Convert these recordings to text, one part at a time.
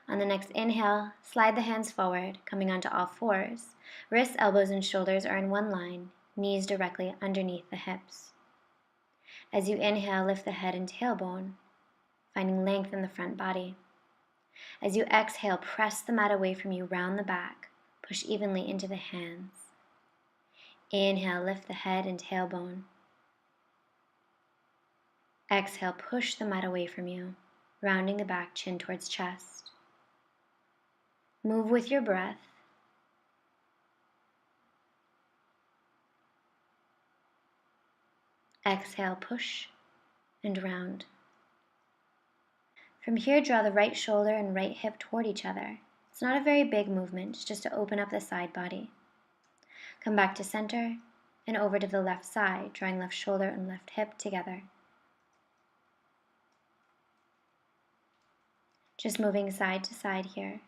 On the next inhale, slide the hands forward, coming onto all fours. Wrists, elbows, and shoulders are in one line, knees directly underneath the hips. As you inhale, lift the head and tailbone, finding length in the front body. As you exhale, press the mat away from you, round the back, push evenly into the hands. Inhale, lift the head and tailbone. Exhale, push the mat away from you, rounding the back, chin towards chest. Move with your breath. Exhale, push and round. From here, draw the right shoulder and right hip toward each other. It's not a very big movement, it's just to open up the side body. Come back to center and over to the left side, drawing left shoulder and left hip together. Just moving side to side here,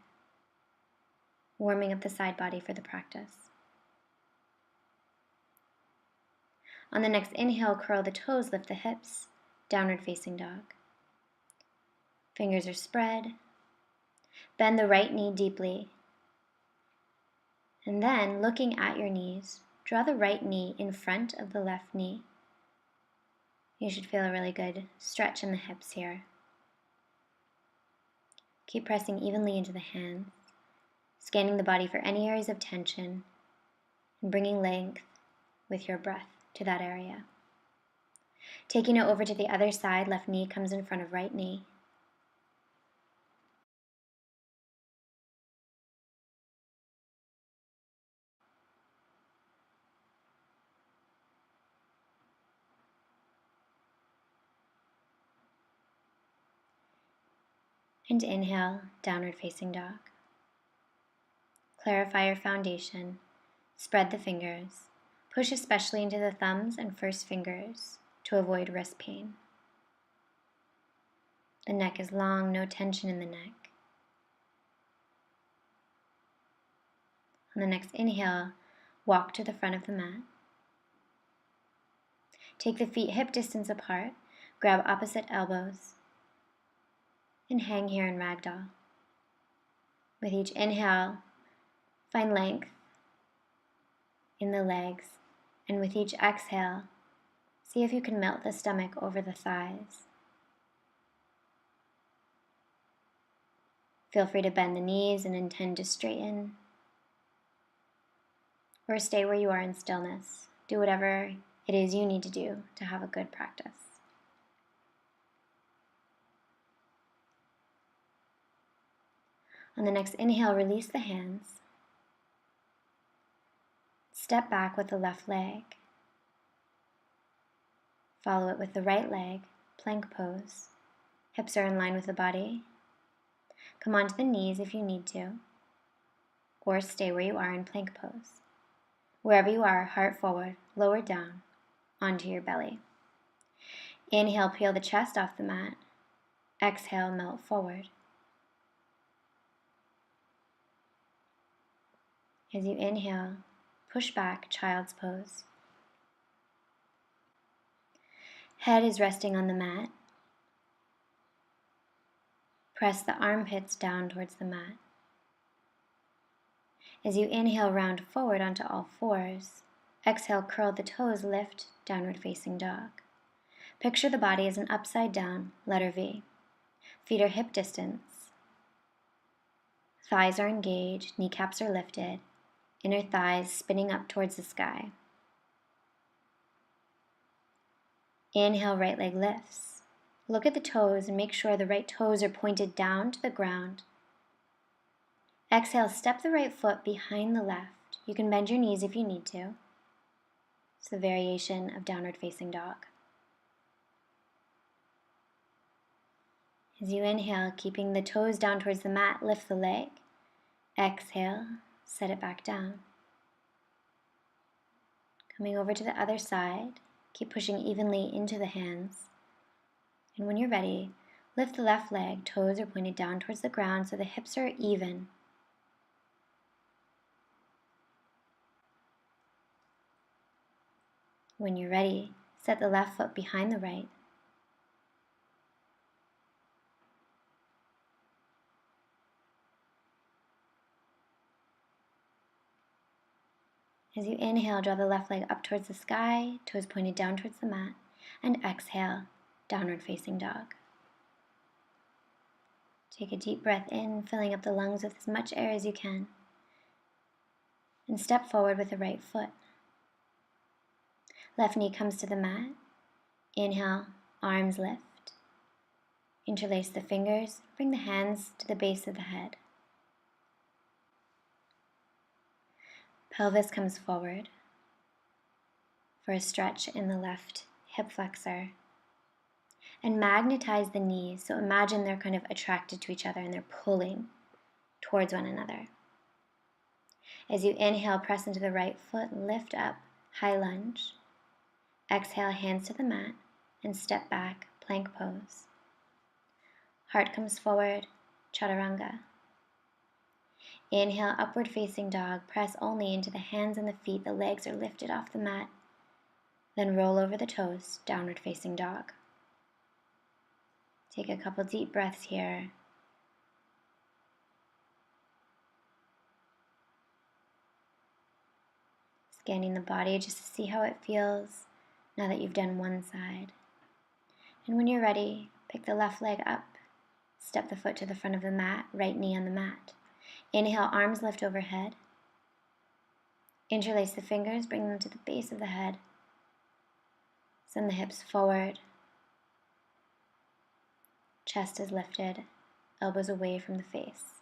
warming up the side body for the practice. On the next inhale, curl the toes, lift the hips, downward facing dog. Fingers are spread. Bend the right knee deeply. And then, looking at your knees, draw the right knee in front of the left knee. You should feel a really good stretch in the hips here. Keep pressing evenly into the hands, scanning the body for any areas of tension, and bringing length with your breath to that area. Taking it over to the other side, left knee comes in front of right knee. And inhale, downward facing dog. Clarify your foundation, spread the fingers, push especially into the thumbs and first fingers to avoid wrist pain. The neck is long, no tension in the neck. On the next inhale, walk to the front of the mat. Take the feet hip distance apart, grab opposite elbows, and hang here in ragdoll. With each inhale, find length in the legs, and with each exhale, see if you can melt the stomach over the thighs. Feel free to bend the knees and intend to straighten, or stay where you are in stillness. Do whatever it is you need to do to have a good practice. On the next inhale, release the hands. Step back with the left leg. Follow it with the right leg, plank pose. Hips are in line with the body. Come onto the knees if you need to, or stay where you are in plank pose. Wherever you are, heart forward, lower down, onto your belly. Inhale, peel the chest off the mat. Exhale, melt forward. As you inhale, push back, child's pose. Head is resting on the mat. Press the armpits down towards the mat. As you inhale, round forward onto all fours. Exhale, curl the toes, lift, downward facing dog. Picture the body as an upside down letter V. Feet are hip distance. Thighs are engaged, kneecaps are lifted, inner thighs spinning up towards the sky. Inhale, right leg lifts. Look at the toes and make sure the right toes are pointed down to the ground. Exhale, step the right foot behind the left. You can bend your knees if you need to. It's the variation of downward facing dog. As you inhale, keeping the toes down towards the mat, lift the leg. Exhale, set it back down. Coming over to the other side, keep pushing evenly into the hands. And when you're ready, lift the left leg, toes are pointed down towards the ground so the hips are even. When you're ready, set the left foot behind the right. As you inhale, draw the left leg up towards the sky, toes pointed down towards the mat, and exhale, downward facing dog. Take a deep breath in, filling up the lungs with as much air as you can, and step forward with the right foot. Left knee comes to the mat. Inhale, arms lift. Interlace the fingers, bring the hands to the base of the head. Pelvis comes forward for a stretch in the left hip flexor. And magnetize the knees, so imagine they're kind of attracted to each other and they're pulling towards one another. As you inhale, press into the right foot, lift up, high lunge. Exhale, hands to the mat, and step back, plank pose. Heart comes forward, chaturanga. Inhale, upward facing dog, press only into the hands and the feet, the legs are lifted off the mat. Then roll over the toes, downward facing dog. Take a couple deep breaths here. Scanning the body just to see how it feels now that you've done one side. And when you're ready, pick the left leg up. Step the foot to the front of the mat, right knee on the mat. Inhale, arms lift overhead. Interlace the fingers, bring them to the base of the head. Send the hips forward. Chest is lifted, elbows away from the face.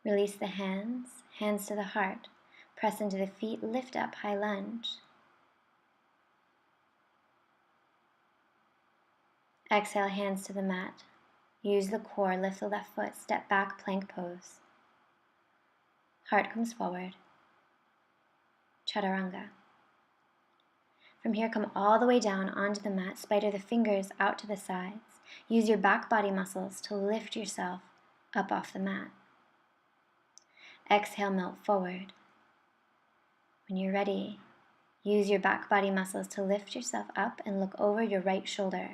Release the hands, hands to the heart. Press into the feet, lift up, high lunge. Exhale, hands to the mat. Use the core, lift the left foot, step back, plank pose. Heart comes forward. Chaturanga. From here, come all the way down onto the mat, spider the fingers out to the sides. Use your back body muscles to lift yourself up off the mat. Exhale, melt forward. When you're ready, use your back body muscles to lift yourself up and look over your right shoulder.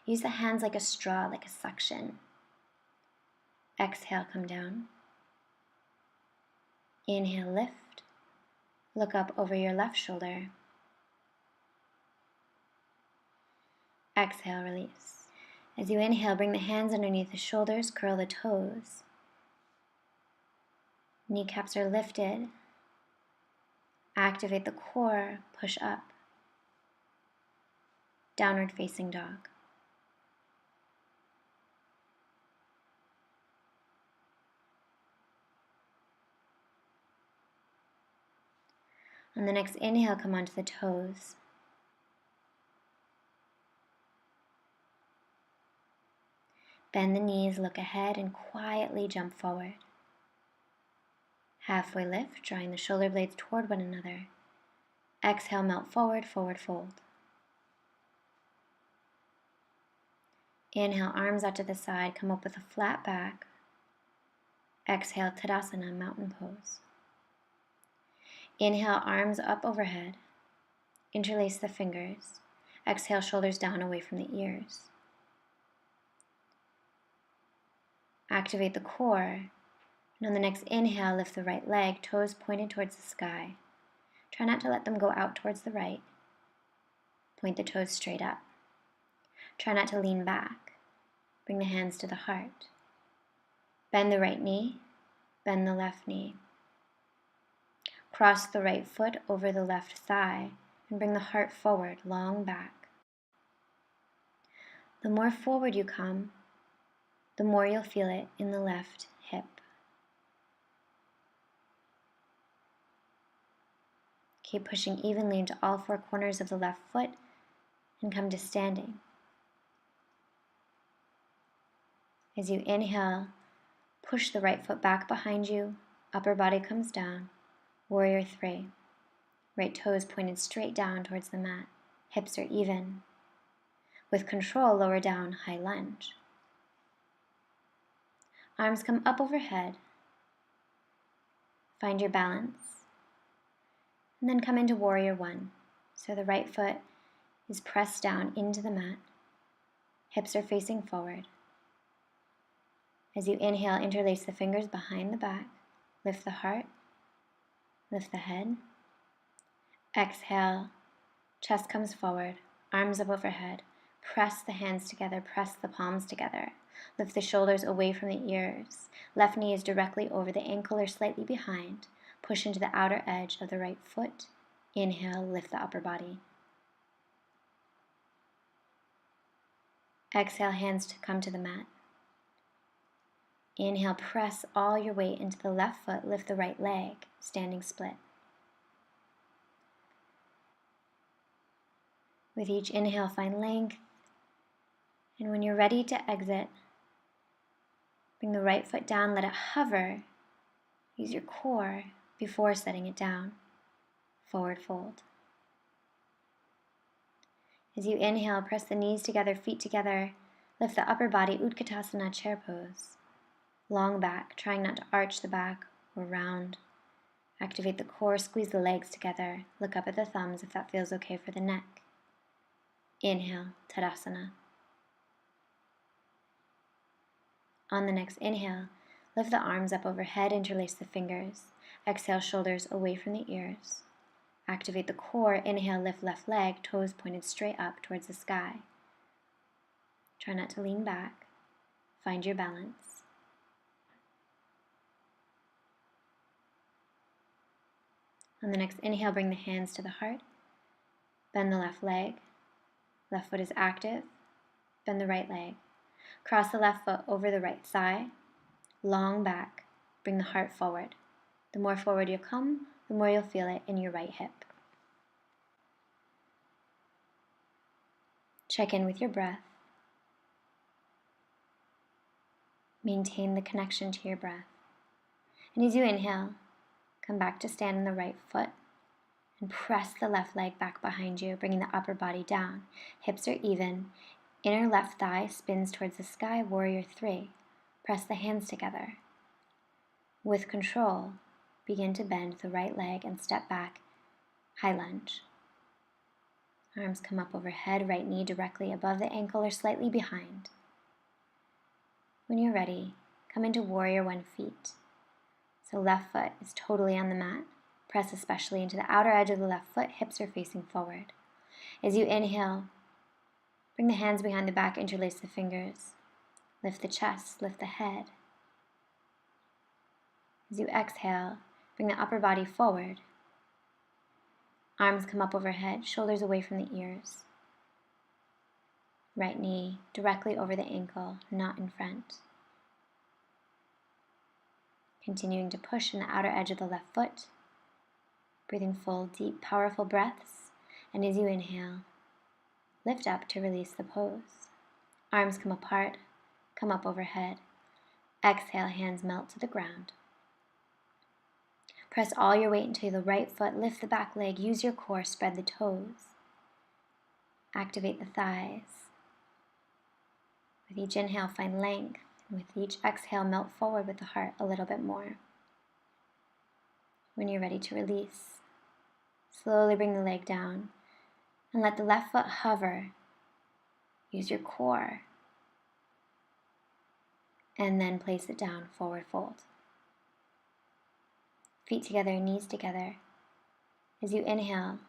Use the hands like a straw, like a suction. Exhale, come down. Inhale, lift. Look up over your left shoulder. Exhale, release. As you inhale, bring the hands underneath the shoulders, curl the toes. Kneecaps are lifted. Activate the core, push up. Downward facing dog. On the next inhale, come onto the toes. Bend the knees, look ahead, and quietly jump forward. Halfway lift, drawing the shoulder blades toward one another. Exhale, melt forward, forward fold. Inhale, arms out to the side, come up with a flat back. Exhale, Tadasana, mountain pose. Inhale, arms up overhead. Interlace the fingers. Exhale, shoulders down away from the ears. Activate the core. And on the next inhale, lift the right leg, toes pointed towards the sky. Try not to let them go out towards the right. Point the toes straight up. Try not to lean back. Bring the hands to the heart. Bend the right knee, bend the left knee. Cross the right foot over the left thigh and bring the heart forward, long back. The more forward you come, the more you'll feel it in the left hip. Keep pushing evenly into all four corners of the left foot and come to standing. As you inhale, push the right foot back behind you, upper body comes down, warrior three. Right toes pointed straight down towards the mat, hips are even. With control, lower down, high lunge. Arms come up overhead. Find your balance. And then come into warrior one. So the right foot is pressed down into the mat. Hips are facing forward. As you inhale, interlace the fingers behind the back. Lift the heart, lift the head. Exhale, chest comes forward, arms up overhead. Press the hands together, press the palms together. Lift the shoulders away from the ears. Left knee is directly over the ankle or slightly behind. Push into the outer edge of the right foot. Inhale, lift the upper body. Exhale, hands to come to the mat. Inhale, press all your weight into the left foot, lift the right leg, standing split. With each inhale, find length. And when you're ready to exit, bring the right foot down, let it hover. Use your core before setting it down. Forward fold. As you inhale, press the knees together, feet together. Lift the upper body, Utkatasana, chair pose. Long back, trying not to arch the back or round. Activate the core, squeeze the legs together. Look up at the thumbs if that feels okay for the neck. Inhale, Tadasana. On the next inhale, lift the arms up overhead, interlace the fingers. Exhale, shoulders away from the ears. Activate the core. Inhale, lift left leg, toes pointed straight up towards the sky. Try not to lean back. Find your balance. On the next inhale, bring the hands to the heart. Bend the left leg. Left foot is active. Bend the right leg. Cross the left foot over the right thigh. Long back. Bring the heart forward. The more forward you come, the more you'll feel it in your right hip. Check in with your breath. Maintain the connection to your breath. And as you inhale, come back to stand on the right foot and press the left leg back behind you, bringing the upper body down. Hips are even. Inner left thigh spins towards the sky, warrior 3. Press the hands together. With control, begin to bend the right leg and step back, high lunge. Arms come up overhead, right knee directly above the ankle or slightly behind. When you're ready, come into warrior 1 feet. So left foot is totally on the mat. Press especially into the outer edge of the left foot, hips are facing forward. As you inhale, bring the hands behind the back, interlace the fingers. Lift the chest, lift the head. As you exhale, bring the upper body forward. Arms come up overhead, shoulders away from the ears. Right knee directly over the ankle, not in front. Continuing to push in the outer edge of the left foot. Breathing full, deep, powerful breaths. And as you inhale, lift up to release the pose. Arms come apart, come up overhead. Exhale, hands melt to the ground. Press all your weight into the right foot, lift the back leg, use your core, spread the toes. Activate the thighs. With each inhale, find length. And with each exhale, melt forward with the heart a little bit more. When you're ready to release, slowly bring the leg down and let the left foot hover. Use your core. And then place it down, forward fold. Feet together, knees together. As you inhale,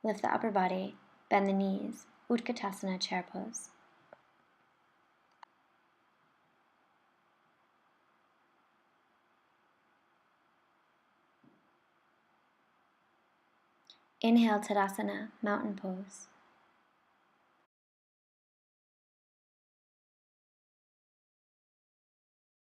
lift the upper body, bend the knees, Utkatasana, chair pose. Inhale, Tadasana, mountain pose.